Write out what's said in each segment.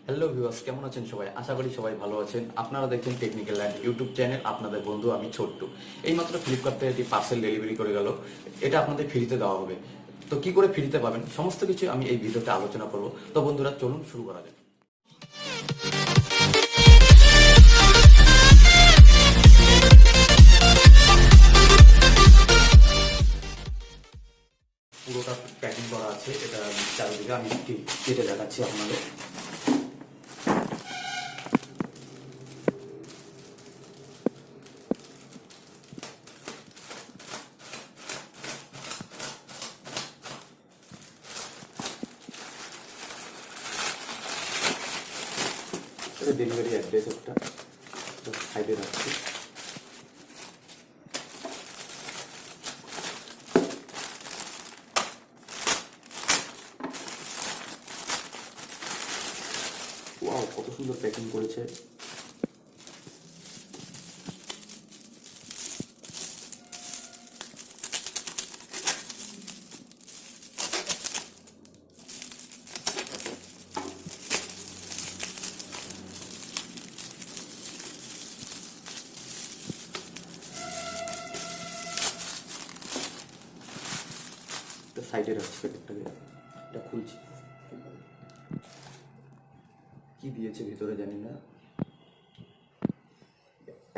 Hello viewers, কেমন আছেন সবাই? আশা করি সবাই ভালো আছেন। আপনারা দেখছেন টেকনিক্যাল ল্যান্ড ইউটিউব চ্যানেল। আপনাদের বন্ধু আমি ছোট্টু। এইমাত্র ফ্লিপকার্ট থেকে একটি পার্সেল ডেলিভারি করে গেল। এটা আপনাদের ফ্রিতে দেওয়া হবে। তো কি করে ফ্রিতে পাবেন সমস্ত কিছু আমি এই ভিডিওতে আলোচনা করব। তো বন্ধুরা চলুন শুরু করা যাক। পুরোটা প্যাকিং করা আছে। এটা চারিদিকে আমি কেটে দেখাচ্ছি আপনাদের। এটা ডেলিভারি অ্যাড্রেস একটা সাইডে রাখছি। ওয়াও, কত সুন্দর প্যাকিং করেছে। সাইডে রাখছি প্যাকেটটাকে। এটা খুলছি। কি দিয়েছে ভিতরে জানি না।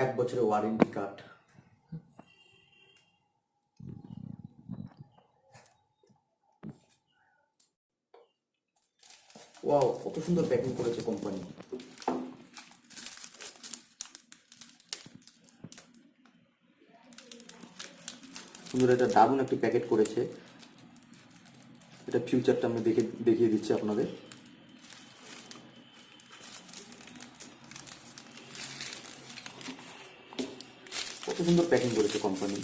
1 বছরের ওয়ারেন্টি কার্ড। ওয়াও, কত সুন্দর প্যাকিং করেছে কোম্পানি। সুন্দর, এটা দারুণ একটি প্যাকেট করেছে। এটা ফিউচারটা আমি দেখিয়ে দিচ্ছি আপনাদের। কত সুন্দর প্যাকিং করেছে কোম্পানি।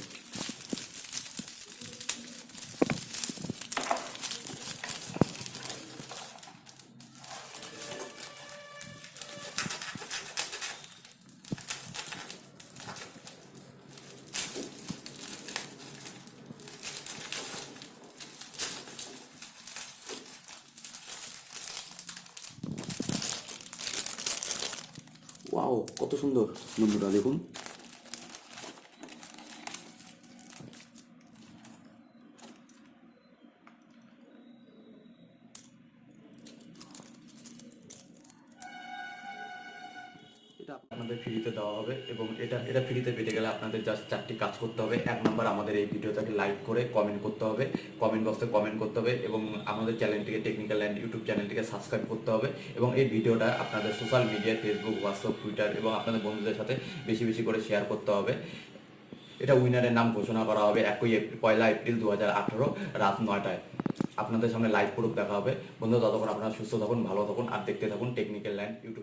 ওয়াও, কত সুন্দর বন্ধুরা, দেখুন। এটা আপনাদের ফ্রিতে দেওয়া হবে এবং এটা ফ্রিতে পেতে গেলে আপনাদের জাস্ট 4টি কাজ করতে হবে। 1 নম্বর, আমাদের এই ভিডিওটাকে লাইক করে কমেন্ট করতে হবে, কমেন্ট বক্সে কমেন্ট করতে হবে এবং আমাদের চ্যানেলটিকে টেকনিক্যাল ল্যান্ড ইউটিউব চ্যানেলটিকে সাবস্ক্রাইব করতে হবে এবং এই ভিডিওটা আপনাদের সোশ্যাল মিডিয়ায় ফেসবুক, হোয়াটসঅ্যাপ, টুইটার এবং আপনাদের বন্ধুদের সাথে বেশি বেশি করে শেয়ার করতে হবে। এটা উইনারের নাম ঘোষণা করা হবে 1 এপ্রিল 2018 রাত 9টায়। আপনাদের সামনে লাইভ প্রুফ দেখা হবে। বন্ধু, ততক্ষণ আপনারা সুস্থ থাকুন, ভালো থাকুন আর দেখতে থাকুন টেকনিক্যাল ল্যান্ড ইউটিউব।